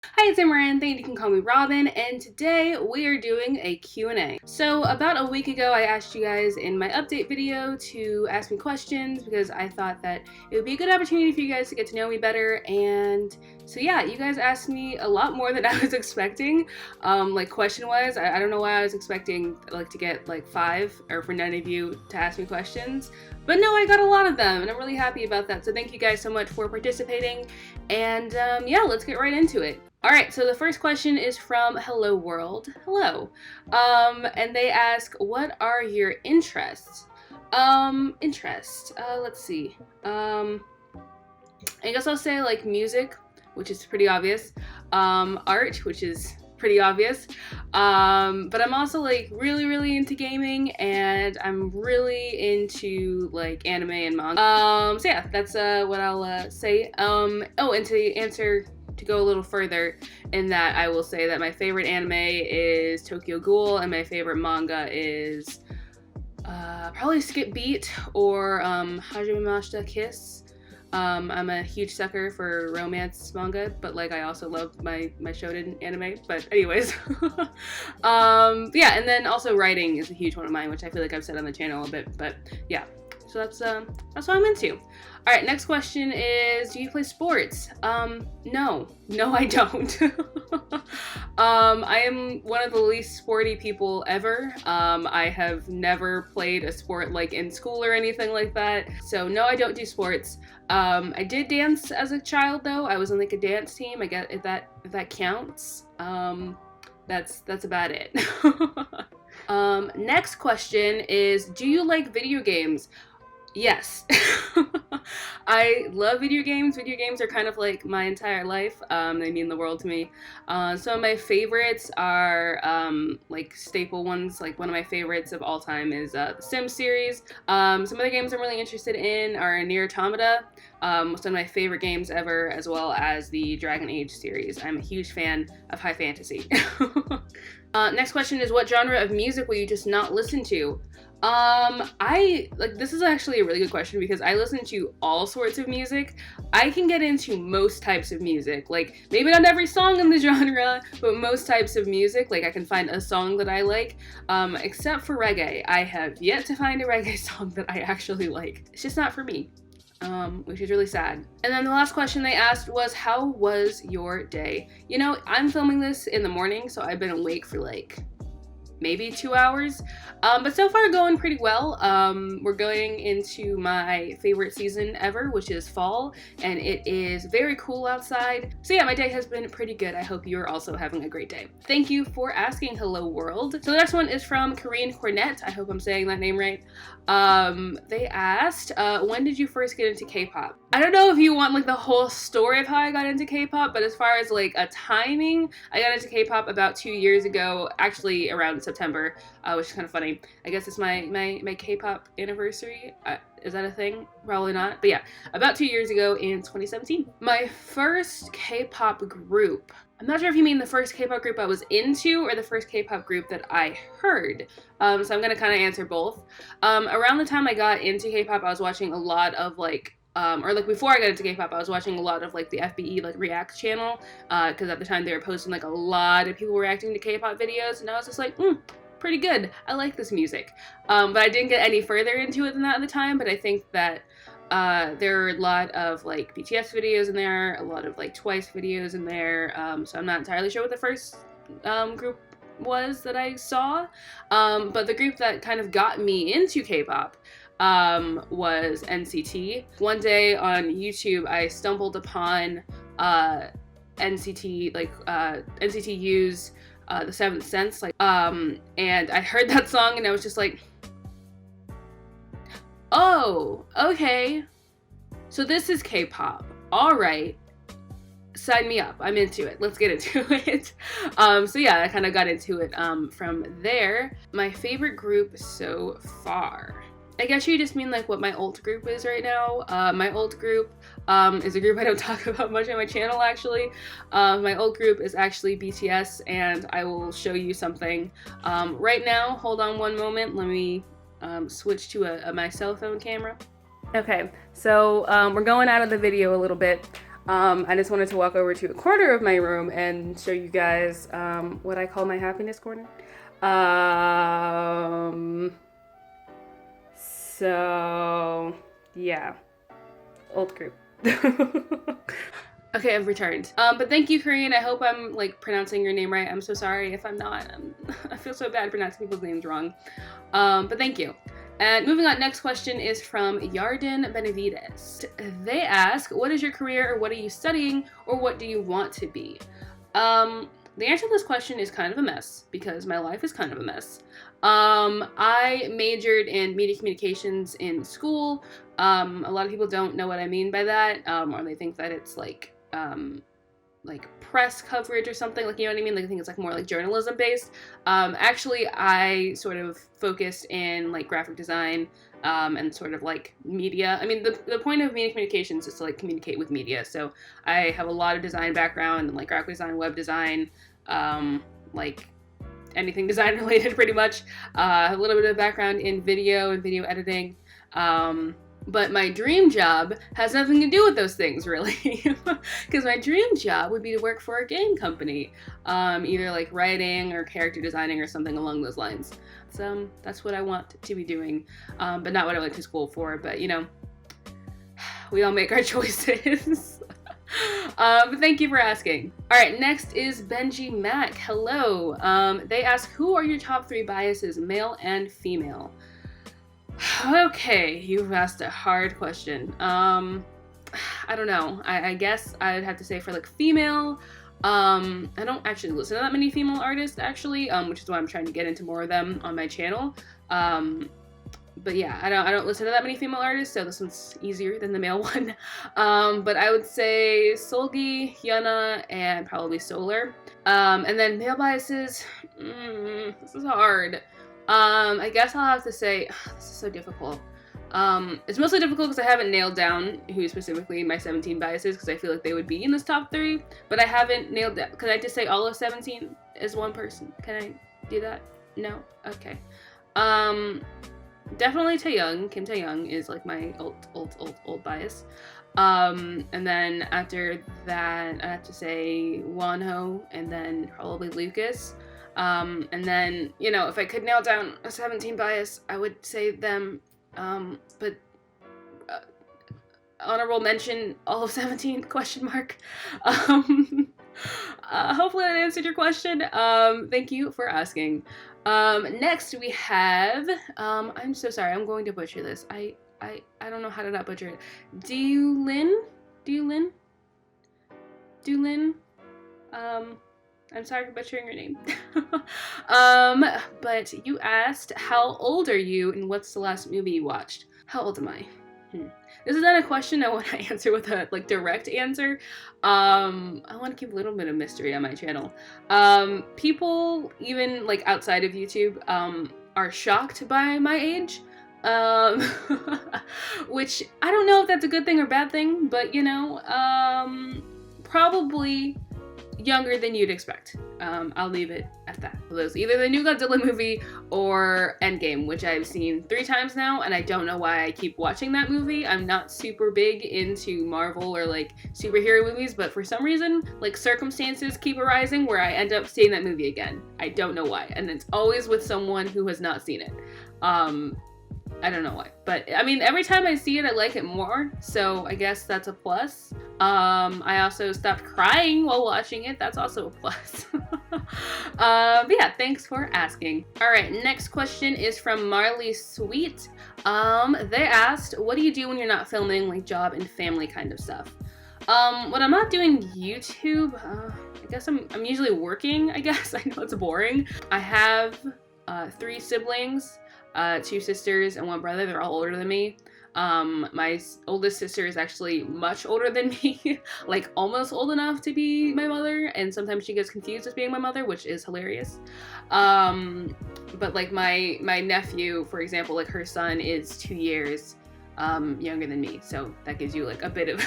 Hi, it's Amaranth, and you can call me Robin, and today we are doing a Q&A. So about a week ago, I asked you guys in my update video to ask me questions because I thought that it would be a good opportunity for you guys to get to know me better, and so yeah, you guys asked me a lot more than I was expecting, like question-wise. I don't know why I was expecting like to get like 5, or for none of you to ask me questions, but no, I got a lot of them, and I'm really happy about that, so thank you guys so much for participating, and yeah, let's get right into it. Alright, so the first question is from Hello World. Hello. And they ask, what are your interests? Let's see. I guess I'll say like music, which is pretty obvious. Art, which is pretty obvious. But I'm also like really into gaming, and I'm really into like anime and manga. So yeah, that's what I'll say. Oh, and to go a little further in that, I will say that my favorite anime is Tokyo Ghoul, and my favorite manga is probably Skip Beat or Hajime Mashita Kiss. I'm a huge sucker for romance manga, but like I also love my shonen anime. But anyways, yeah, and then also writing is a huge one of mine, which I feel like I've said on the channel a bit. But yeah, so that's what I'm into. All right, next question is, do you play sports? No, I don't. I am one of the least sporty people ever. I have never played a sport like in school or anything like that. So no, I don't do sports. I did dance as a child though. I was on like a dance team. I guess if that counts. That's about it. Next question is, do you like video games? Yes. I love video games. Video games are kind of like my entire life. They mean the world to me. Some of my favorites are like staple ones. Like one of my favorites of all time is the Sims series. Some other games I'm really interested in are Nier Automata, some of my favorite games ever, as well as the Dragon Age series. I'm a huge fan of high fantasy. Next question is, what genre of music will you just not listen to? This is actually a really good question because I listen to all sorts of music. I can get into most types of music, like maybe not every song in the genre, but most types of music. Like I can find a song that I like, except for reggae. I have yet to find a reggae song that I actually like. It's just not for me. Which is really sad. And then the last question they asked was, how was your day? You know, I'm filming this in the morning, so I've been awake for like maybe 2 hours, but so far going pretty well. We're going into my favorite season ever, which is fall, and it is very cool outside. So yeah, my day has been pretty good. I hope you're also having a great day. Thank you for asking, Hello World. So the next one is from Korean Cornet. I hope I'm saying that name right. They asked, when did you first get into K-pop? I don't know if you want like the whole story of how I got into K-pop, but as far as like a timing, I got into K-pop about 2 years ago, actually around September, which is kind of funny. I guess it's my K-pop anniversary. Is that a thing? Probably not. But yeah, about 2 years ago in 2017. My first K-pop group, I'm not sure if you mean the first K-pop group I was into or the first K-pop group that I heard. So I'm gonna kind of answer both. Around the time I got into K-pop, I was watching a lot of like, or like before I got into K-pop, I was watching a lot of like the FBE like React channel, because at the time they were posting like a lot of people reacting to K-pop videos, and I was just like, pretty good. I like this music. But I didn't get any further into it than that at the time, but I think that there are a lot of like BTS videos in there, a lot of like Twice videos in there, so I'm not entirely sure what the first group was that I saw, but the group that kind of got me into K-pop was NCT. One day on YouTube, I stumbled upon NCT U's The Seventh Sense, and I heard that song and I was just like, oh, okay, so this is K-pop. All right, sign me up. I'm into it. Let's get into it. So yeah, I kind of got into it from there. My favorite group so far, I guess you just mean like what my alt group is right now. My alt group is a group I don't talk about much on my channel actually. My alt group is actually BTS, and I will show you something right now. Hold on one moment. Let me switch to my cell phone camera. Okay, so we're going out of the video a little bit. I just wanted to walk over to a corner of my room and show you guys what I call my happiness corner. So yeah, old group. Okay, I've returned. But thank you, Korean. I hope I'm like pronouncing your name right. I'm so sorry if I'm not. I feel so bad pronouncing people's names wrong. But thank you. And moving on, next question is from Yarden Benavides. They ask, what is your career, or what are you studying, or what do you want to be? The answer to this question is kind of a mess, because my life is kind of a mess. I majored in media communications in school. A lot of people don't know what I mean by that, or they think that it's like press coverage or something, like, you know what I mean? Like, I think it's like more like journalism based. Actually, I sort of focused in like graphic design, and sort of like media. I mean, the point of media communications is to like communicate with media. So I have a lot of design background and like graphic design, web design, like anything design related pretty much. A little bit of background in video and video editing. But my dream job has nothing to do with those things, really. Because my dream job would be to work for a game company, either like writing or character designing or something along those lines. So that's what I want to be doing, but not what I went to school for. But you know, we all make our choices. But thank you for asking. All right, next is Benji Mack. Hello. They ask, who are your top 3 biases, male and female? Okay, you've asked a hard question. I don't know. I guess I'd have to say for like female, I don't actually listen to that many female artists actually, which is why I'm trying to get into more of them on my channel. But yeah, I don't listen to that many female artists, so this one's easier than the male one. But I would say Solgi, Hyuna, and probably Solar. And then male biases, this is hard. I guess I'll have to say, this is so difficult. It's mostly difficult because I haven't nailed down who specifically my 17 biases, because I feel like they would be in this top 3, but I haven't nailed down. Could I just say all of 17 is one person? Can I do that? No? Okay. Definitely Taeyoung. Kim Taeyoung is like my old bias. And then after that, I have to say Wonho, and then probably Lucas. And then, you know, if I could nail down a 17 bias, I would say them, but honorable mention all of 17, question mark. Hopefully that answered your question. Thank you for asking. Next we have, I'm so sorry, I'm going to butcher this. I don't know how to not butcher it. Dulin? I'm sorry for butchering your name. But you asked, how old are you and what's the last movie you watched? How old am I? This is not a question I want to answer with a like direct answer. I want to keep a little bit of mystery on my channel. People even like outside of YouTube are shocked by my age. Which I don't know if that's a good thing or bad thing, but you know, probably younger than you'd expect. I'll leave it at that. Those either the new Godzilla movie or Endgame, which I've seen 3 times now, and I don't know why I keep watching that movie. I'm not super big into Marvel or like superhero movies, but for some reason, like circumstances keep arising where I end up seeing that movie again. I don't know why, and it's always with someone who has not seen it. I don't know why, but I mean, every time I see it, I like it more, so I guess that's a plus. I also stopped crying while watching it. That's also a plus. But yeah, thanks for asking. All right, next question is from Marley Sweet. They asked, what do you do when you're not filming, like job and family kind of stuff? When I'm not doing YouTube, I guess I'm usually working, I guess. I know it's boring. I have 3 siblings. 2 sisters and 1 brother. They're all older than me. My oldest sister is actually much older than me, like almost old enough to be my mother, and sometimes she gets confused as being my mother, which is hilarious. But like my nephew, for example, like her son is 2 years younger than me, so that gives you like a bit of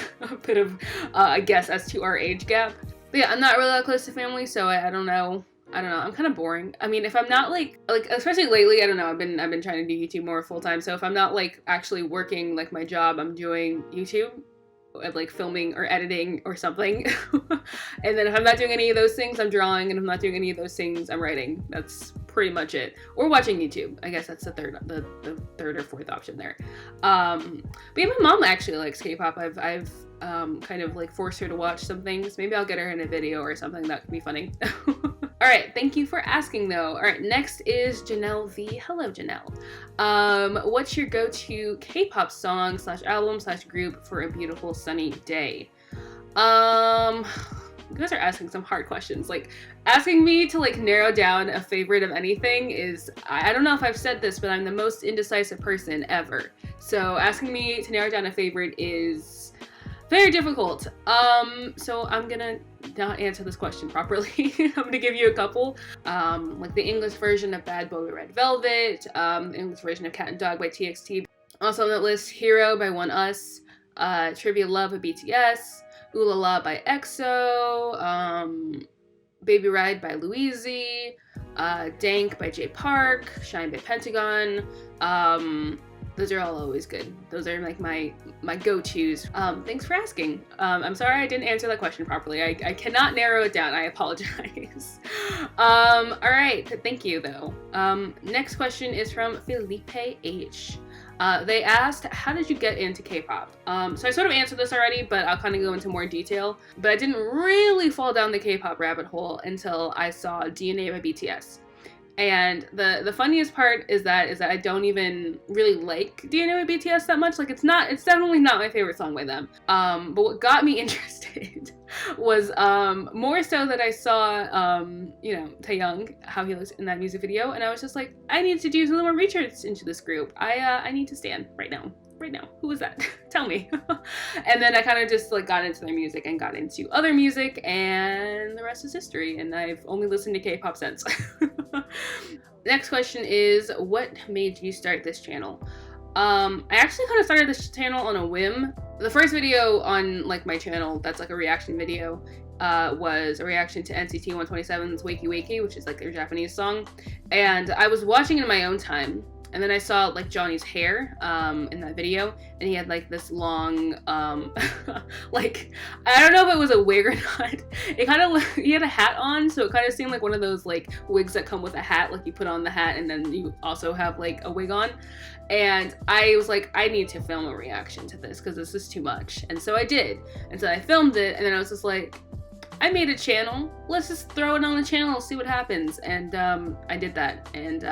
a guess as to our age gap. But yeah, I'm not really that close to family, so I don't know. I'm kind of boring. I mean, if I'm not like especially lately, I don't know, I've been trying to do YouTube more full time. So if I'm not like actually working like my job, I'm doing YouTube like filming or editing or something. And then if I'm not doing any of those things, I'm drawing, and if I'm not doing any of those things, I'm writing. That's pretty much it. Or watching YouTube. I guess that's the third or fourth option there. But yeah, my mom actually likes K-pop. I've kind of like forced her to watch some things. Maybe I'll get her in a video or something. That could be funny. All right, thank you for asking though. All right, next is Janelle V. Hello, Janelle. What's your go-to K-pop song / album / group for a beautiful sunny day? You guys are asking some hard questions. Like, asking me to like narrow down a favorite of anything is, I don't know if I've said this, but I'm the most indecisive person ever. So asking me to narrow down a favorite is very difficult. So I'm gonna not answer this question properly. I'm gonna give you a couple. Like the English version of Bad Boy Red Velvet, the English version of Cat and Dog by TXT. Also on that list, Hero by One Us, Trivia Love by BTS, Ooh La La by EXO, Baby Ride by Louise, Dank by J Park, Shine by Pentagon. Those are all always good. Those are like my go-tos. Thanks for asking. I'm sorry I didn't answer that question properly. I cannot narrow it down. I apologize. All right, thank you though. Next question is from Felipe H. They asked, how did you get into K-pop? So I sort of answered this already, but I'll kind of go into more detail. But I didn't really fall down the K-pop rabbit hole until I saw DNA by BTS. And the funniest part is that I don't even really like DNA by BTS that much. Like it's definitely not my favorite song by them. But what got me interested was more so that I saw Taeyoung, how he looks in that music video, and I was just like, I need to do some more research into this group. I need to stand right now. Who is that? Tell me. And then I kind of just like got into their music and got into other music, and the rest is history, and I've only listened to K-pop since. Next question is, what made you start this channel? I actually kind of started this channel on a whim. The first video on like my channel that's like a reaction video was a reaction to NCT 127's Wakey Wakey, which is like their Japanese song, and I was watching it in my own time. And then I saw like Johnny's hair in that video, and he had like this long, like, I don't know if it was a wig or not. It kind of, he had a hat on, so it kind of seemed like one of those like wigs that come with a hat, like you put on the hat and then you also have like a wig on. And I was like, I need to film a reaction to this because this is too much. And so I did. And so I filmed it, and then I was just like, I made a channel. Let's just throw it on the channel, see what happens. And I did that, and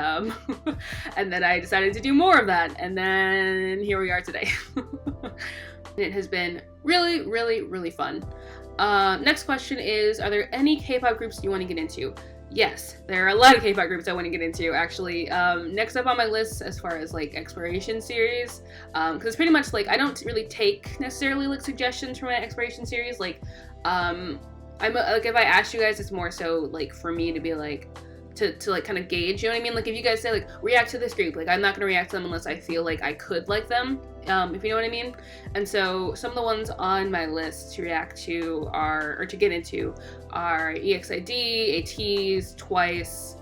and then I decided to do more of that, and then here we are today. It has been really, really, really fun. Next question is, are there any K-pop groups you want to get into? Yes, there are a lot of K-pop groups I want to get into, actually. Next up on my list as far as like exploration series, because it's pretty much like I don't really take necessarily like suggestions from my exploration series. Like I'm like, if I ask you guys, it's more so like for me to be like to like kind of gauge, you know what I mean? Like if you guys say like react to this group, like I'm not gonna react to them unless I feel like I could like them, if you know what I mean. And so some of the ones on my list to react to or to get into are EXID, ATEEZ, Twice,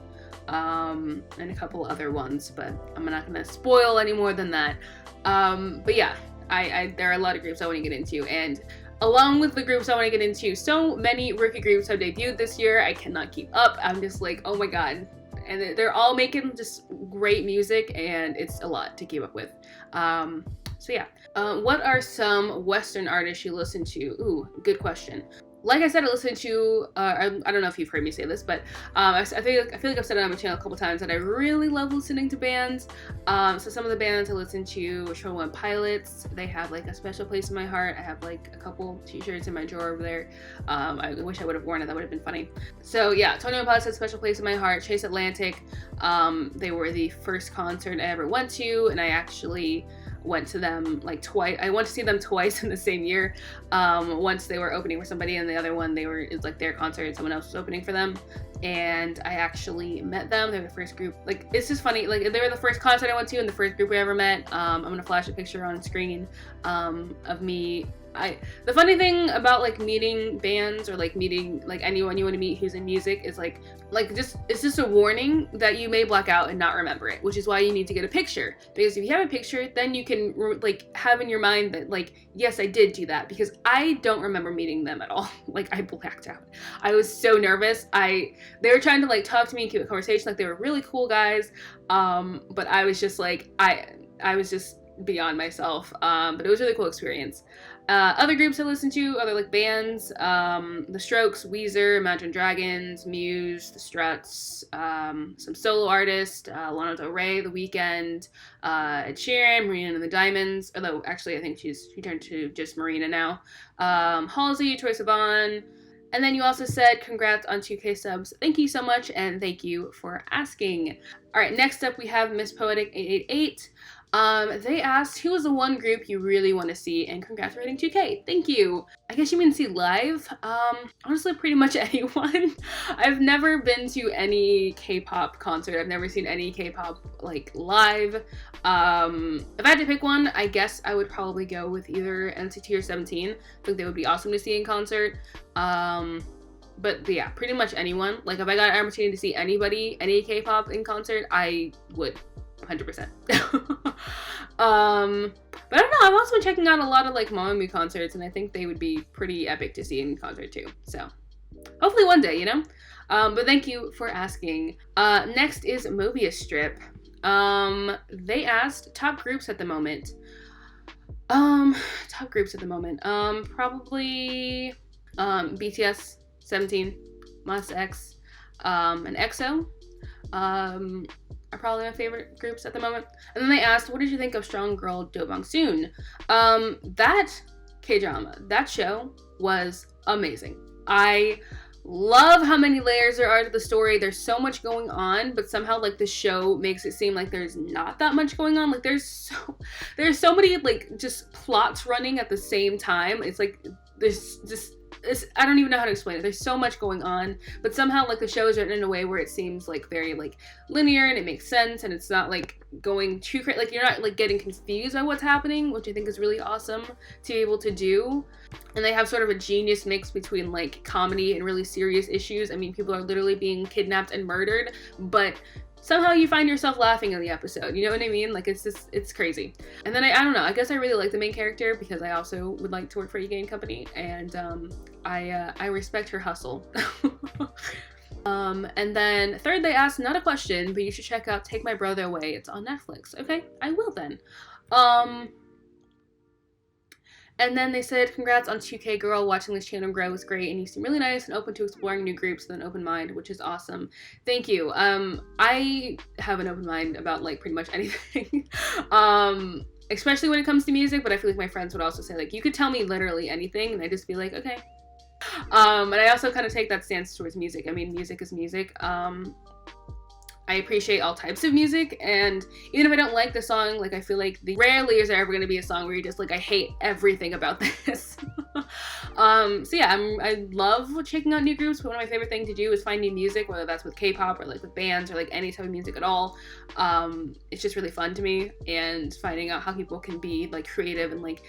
and a couple other ones, but I'm not gonna spoil any more than that. But yeah, there are a lot of groups I want to get into, and along with the groups I want to get into, so many rookie groups have debuted this year. I cannot keep up. I'm just like, oh my god. And they're all making just great music, and it's a lot to keep up with. So yeah. What are some Western artists you listen to? Ooh, good question. Like I said, I listen to, I don't know if you've heard me say this, but I feel like I've said it on my channel a couple times that I really love listening to bands. So some of the bands I listen to, Show One Pilots, they have like a special place in my heart. I have like a couple t-shirts in my drawer over there. I wish I would have worn it, that would have been funny. So yeah, Tony One Pilots has a special place in my heart. Chase Atlantic, they were the first concert I ever went to, and I actually went to them like twice. I went to see them twice in the same year. Once they were opening for somebody, and the other one it's like their concert and someone else was opening for them. And I actually met them. They were the first group. Like, it's just funny. Like, they were the first concert I went to and the first group I ever met. I'm gonna flash a picture on screen of me The funny thing about like meeting bands or like meeting like anyone you want to meet who's in music is like just it's just a warning that you may black out and not remember it, which is why you need to get a picture, because if you have a picture then you can like have in your mind that like, yes, I did do that, because I don't remember meeting them at all. Like I blacked out. I was so nervous. They were trying to like talk to me and keep a conversation, like they were really cool guys, but I was just like I was just beyond myself, but it was a really cool experience. Other groups I listened to, other like bands, The Strokes, Weezer, Imagine Dragons, Muse, The Struts, some solo artists, Lana Del Rey, The Weeknd, Ed Sheeran, Marina and the Diamonds, although actually I think she turned to just Marina now, Halsey, Troye Sivan. And then you also said congrats on 2K subs. Thank you so much, and thank you for asking. All right, next up we have Miss Poetic 888. They asked, who is the one group you really want to see? And congrats for hitting 2K. Thank you. I guess you mean see live? Honestly, pretty much anyone. I've never been to any K-pop concert. I've never seen any K-pop like live. If I had to pick one, I guess I would probably go with either NCT or 17. I think they would be awesome to see in concert. But yeah, pretty much anyone. Like if I got an opportunity to see anybody, any K-pop in concert, I would. 100%. But I don't know, I've also been checking out a lot of like Mamamoo concerts, and I think they would be pretty epic to see in concert too. So hopefully one day, you know? But thank you for asking. Next is Mobius Strip. They asked top groups at the moment. Probably BTS, 17, Monsta X, and EXO. Are probably my favorite groups at the moment. And then they asked, what did you think of Strong Girl Do Bang Soon? That K-drama, that show was amazing. I love how many layers there are to the story. There's so much going on, but somehow like the show makes it seem like there's not that much going on. Like there's so many like just plots running at the same time. It's like there's just I don't even know how to explain it. There's so much going on, but somehow like the show is written in a way where it seems like very like linear and it makes sense, and it's not like going too crazy. Like you're not like getting confused by what's happening, which I think is really awesome to be able to do. And they have sort of a genius mix between like comedy and really serious issues. I mean, people are literally being kidnapped and murdered, but somehow you find yourself laughing in the episode, you know what I mean? Like it's crazy. And then I don't know, I guess I really like the main character because I also would like to work for a game company, and I respect her hustle. And then third they asked, not a question, but you should check out Take My Brother Away. It's on Netflix. Okay, I will then. And then they said, congrats on 2K girl, watching this channel grow was great, and you seem really nice and open to exploring new groups with an open mind, which is awesome. Thank you. I have an open mind about like pretty much anything. Especially when it comes to music, but I feel like my friends would also say like, you could tell me literally anything, and I'd just be like, okay. And I also kind of take that stance towards music. I mean, music is music. I appreciate all types of music, and even if I don't like the song, like I feel like rarely is there ever going to be a song where you're just like, I hate everything about this. So yeah, I love checking out new groups, but one of my favorite things to do is find new music, whether that's with K-pop or like with bands or like any type of music at all. It's just really fun to me, and finding out how people can be like creative and like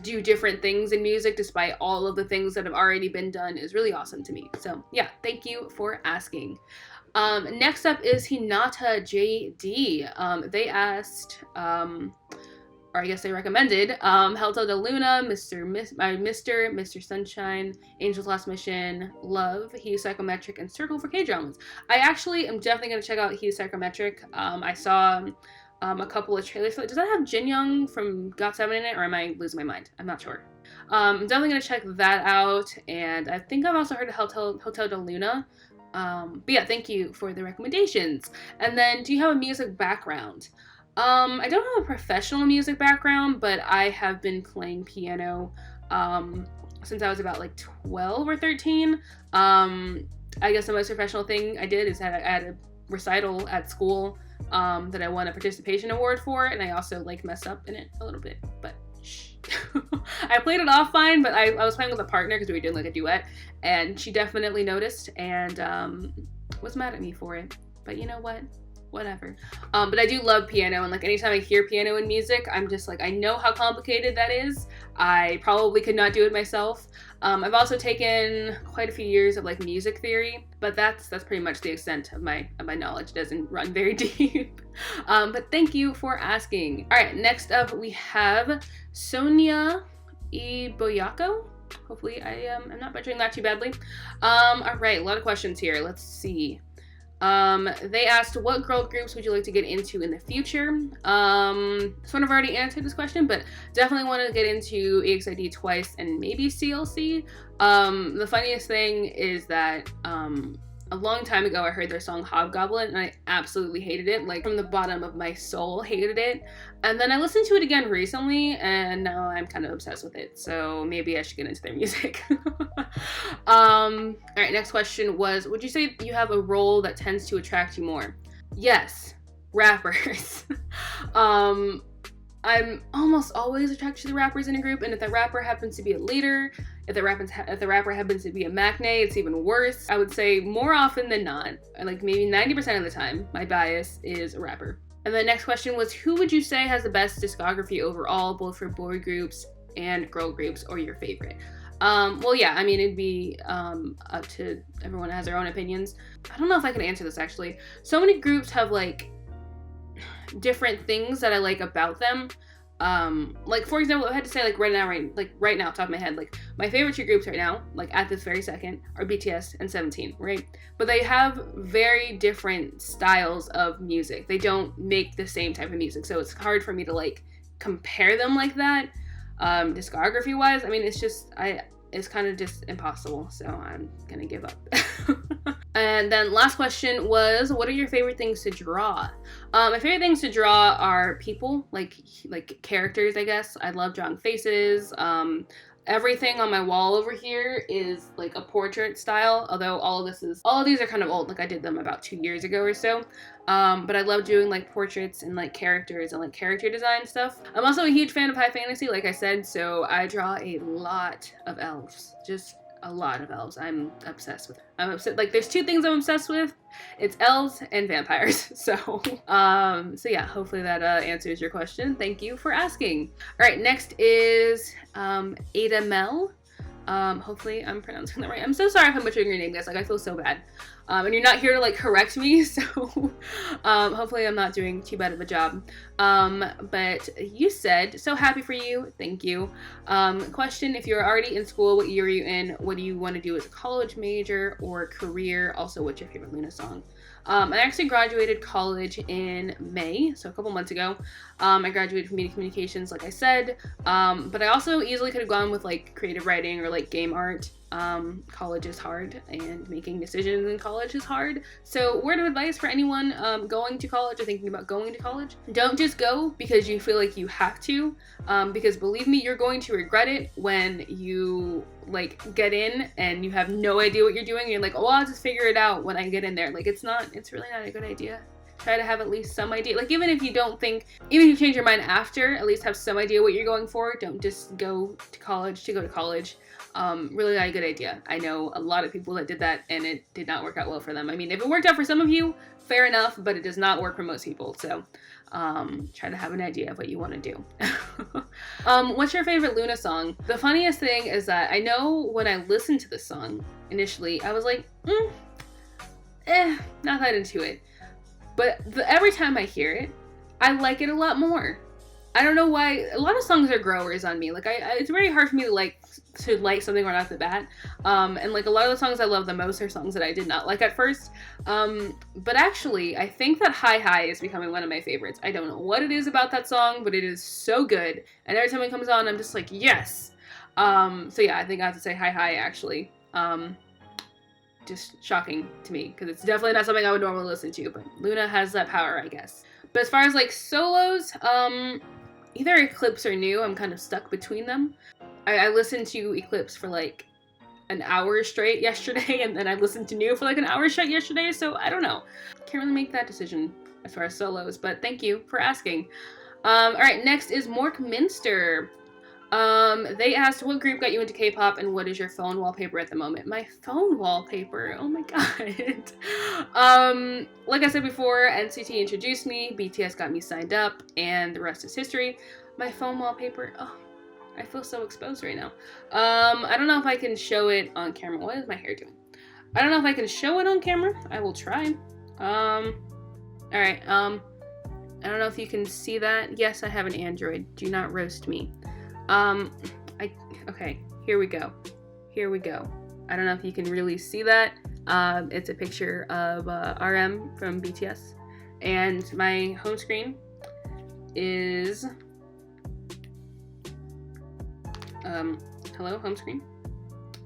do different things in music despite all of the things that have already been done is really awesome to me. So yeah, thank you for asking. Next up is Hinata JD. They asked, or I guess they recommended, Helta de Luna, Mr. Sunshine, Angel's Last Mission, Love, He Psychometric, and Circle for K-dramas. I actually am definitely going to check out He Psychometric. I saw a couple of trailers. Does that have Jin Young from GOT7 in it, or am I losing my mind? I'm not sure. I'm definitely going to check that out, and I think I've also heard of Hotel de Luna. But yeah, thank you for the recommendations. And then, do you have a music background? I don't have a professional music background, but I have been playing piano since I was about like 12 or 13. I guess the most professional thing I did is I had a recital at school that I won a participation award for, and I also like messed up in it a little bit, but shh. I played it off fine, but I was playing with a partner because we were doing like a duet, and she definitely noticed and was mad at me for it. But you know what? whatever. But I do love piano, and like anytime I hear piano in music, I'm just like, I know how complicated that is. I probably could not do it myself. I've also taken quite a few years of like music theory, but that's pretty much the extent of my knowledge. It doesn't run very deep. But thank you for asking. All right, next up we have Sonia Iboyako. Hopefully I'm not butchering that too badly. All right, a lot of questions here. Let's see. They asked, what girl groups would you like to get into in the future? This one I've already answered this question, but definitely want to get into EXID twice and maybe CLC. The funniest thing is that, a long time ago I heard their song Hobgoblin and I absolutely hated it, like from the bottom of my soul hated it. And then I listened to it again recently and now I'm kind of obsessed with it. So maybe I should get into their music. All right, next question was, would you say you have a role that tends to attract you more? Yes, rappers. I'm almost always attracted to the rappers in a group, and if that rapper happens to be a leader, if the rapper happens to be a maknae, it's even worse. I would say more often than not, like maybe 90% of the time, my bias is a rapper. And the next question was, who would you say has the best discography overall, both for boy groups and girl groups, or your favorite? Well, yeah, I mean, it'd be up to everyone has their own opinions. I don't know if I can answer this actually. So many groups have like different things that I like about them. Like for example, I had to say like right now, top of my head, like my favorite two groups right now, like at this very second, are BTS and 17, right? But they have very different styles of music. They don't make the same type of music, so it's hard for me to like compare them like that. Discography wise, I mean, it's kind of just impossible, so I'm gonna give up. And then last question was, what are your favorite things to draw? My favorite things to draw are people, like characters, I guess. I love drawing faces. Everything on my wall over here is like a portrait style, although all of these are kind of old, like I did them about 2 years ago or so. But I love doing like portraits and like characters and like character design stuff. I'm also a huge fan of high fantasy, like I said, so I draw a lot of elves, just a lot of elves. I'm obsessed with it. Like there's two things I'm obsessed with. It's elves and vampires. So yeah, hopefully that answers your question. Thank you for asking. All right, next is Ada Mel. Hopefully I'm pronouncing that right. I'm so sorry if I'm butchering your name, guys. Like I feel so bad. And you're not here to like correct me, so hopefully I'm not doing too bad of a job. But you said, so happy for you, thank you. Question, if you're already in school, what year are you in? What do you want to do as a college major or career? Also, what's your favorite Luna song? I actually graduated college in May, so a couple months ago. I graduated from media communications, like I said, but I also easily could have gone with like creative writing or like game art. College is hard and making decisions in college is hard. So word of advice for anyone going to college or thinking about going to college, don't just go because you feel like you have to, because believe me, you're going to regret it when you like get in and you have no idea what you're doing and you're like, oh, I'll just figure it out when I get in there. Like it's really not a good idea. Try to have at least some idea. Like even if you change your mind after, at least have some idea what you're going for. Don't just go to college to go to college. Really not a good idea. I know a lot of people that did that and it did not work out well for them. I mean, if it worked out for some of you, fair enough, but it does not work for most people. So try to have an idea of what you want to do. What's your favorite Luna song? The funniest thing is that I know when I listened to this song initially, I was like, not that into it. But every time I hear it, I like it a lot more. I don't know why. A lot of songs are growers on me. Like it's very hard for me to like something right off the bat. And like a lot of the songs I love the most are songs that I did not like at first. But actually, I think that Hi Hi is becoming one of my favorites. I don't know what it is about that song, but it is so good. And every time it comes on, I'm just like, yes. So yeah, I think I have to say Hi Hi actually. Just shocking to me because it's definitely not something I would normally listen to, but Luna has that power, I guess. But as far as like solos, either Eclipse or New, I'm kind of stuck between them. I listened to Eclipse for like an hour straight yesterday, and then I listened to New for like an hour straight yesterday, so I don't know. Can't really make that decision as far as solos, but thank you for asking. All right, next is Mork Minster. They asked what group got you into K-pop and what is your phone wallpaper at the moment? My phone wallpaper? Oh my god. Like I said before, NCT introduced me, BTS got me signed up, and the rest is history. My phone wallpaper, oh, I feel so exposed right now. I don't know if I can show it on camera. What is my hair doing? I don't know if I can show it on camera. I will try. Alright, I don't know if you can see that. Yes, I have an Android. Do not roast me. Okay, here we go. Here we go. I don't know if you can really see that. It's a picture of RM from BTS. And my home screen is... hello, home screen.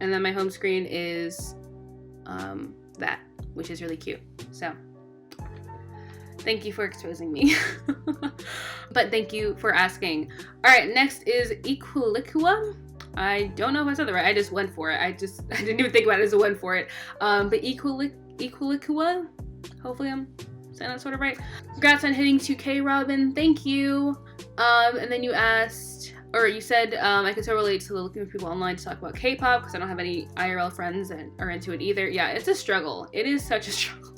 And then my home screen is that, which is really cute. So, thank you for exposing me. But thank you for asking. Alright, next is Equilicua. I don't know if I said that right. I just went for it. I didn't even think about it as a went for it. But Equilicua. Hopefully I'm saying that sort of right. Congrats on hitting 2K, Robin. Thank you. And then you asked, or you said, I can so relate to looking for people online to talk about K-pop because I don't have any IRL friends that are into it either. Yeah, it's a struggle. It is such a struggle.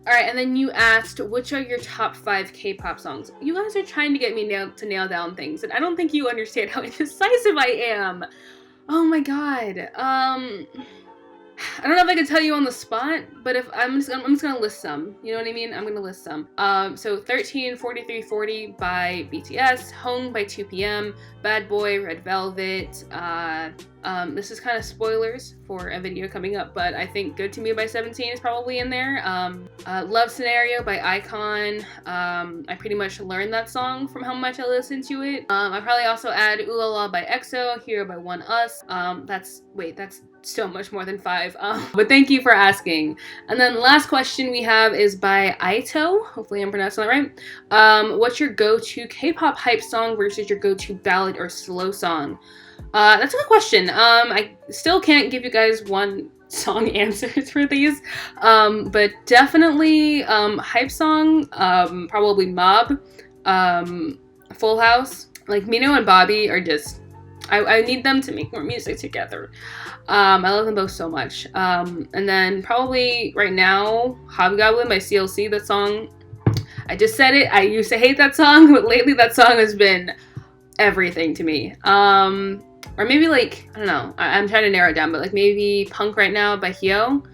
Alright, and then you asked, which are your top 5 K-pop songs? You guys are trying to get me to nail down things, and I don't think you understand how indecisive I am. Oh my god. I don't know if I can tell you on the spot, but if I'm just gonna list some. You know what I mean? I'm gonna list some. So 13, 43, 40 by BTS, Home by 2PM, Bad Boy, Red Velvet. This is kind of spoilers for a video coming up, but I think Good to Me by 17 is probably in there. Love Scenario by Icon. I pretty much learned that song from how much I listened to it. I probably also add Ooh La La by EXO, Hero by One Us. That's so much more than 5. But thank you for asking. And then the last question we have is by Aito. Hopefully I'm pronouncing that right. What's your go-to K-pop hype song versus your go-to ballad or slow song? That's a good question. I still can't give you guys one song answers for these. But definitely hype song, probably Mob, Full House. Like Mino and Bobby are just, I need them to make more music together. I love them both so much. And then probably right now, Hobgoblin by CLC, that song, I just said it, I used to hate that song, but lately that song has been everything to me. Or maybe like, I don't know, I'm trying to narrow it down, but like maybe Punk Right Now by Hyo.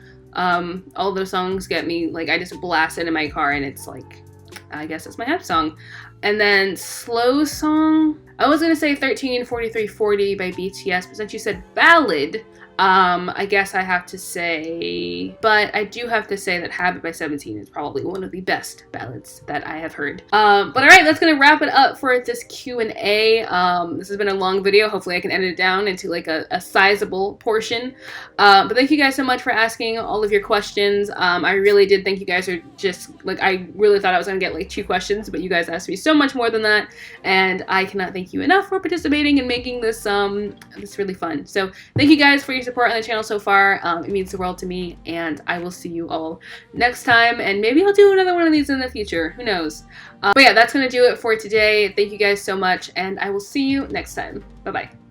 All those songs get me, like I just blast it in my car and it's like, I guess it's my hype song. And then slow song, I was gonna say 13, 43, 40 by BTS, but since you said ballad, I guess I have to say, but I do have to say that Habit by 17 is probably one of the best ballads that I have heard. But alright, that's gonna wrap it up for this Q&A. This has been a long video. Hopefully I can edit it down into like a sizable portion. But thank you guys so much for asking all of your questions. I really did think you guys are just, like, I really thought I was gonna get like 2 questions, but you guys asked me so much more than that, and I cannot thank you enough for participating and making this this really fun. So thank you guys for your support on the channel so far. It means the world to me, and I will see you all next time, and maybe I'll do another one of these in the future. Who knows? But yeah, that's gonna do it for today. Thank you guys so much, and I will see you next time. Bye bye.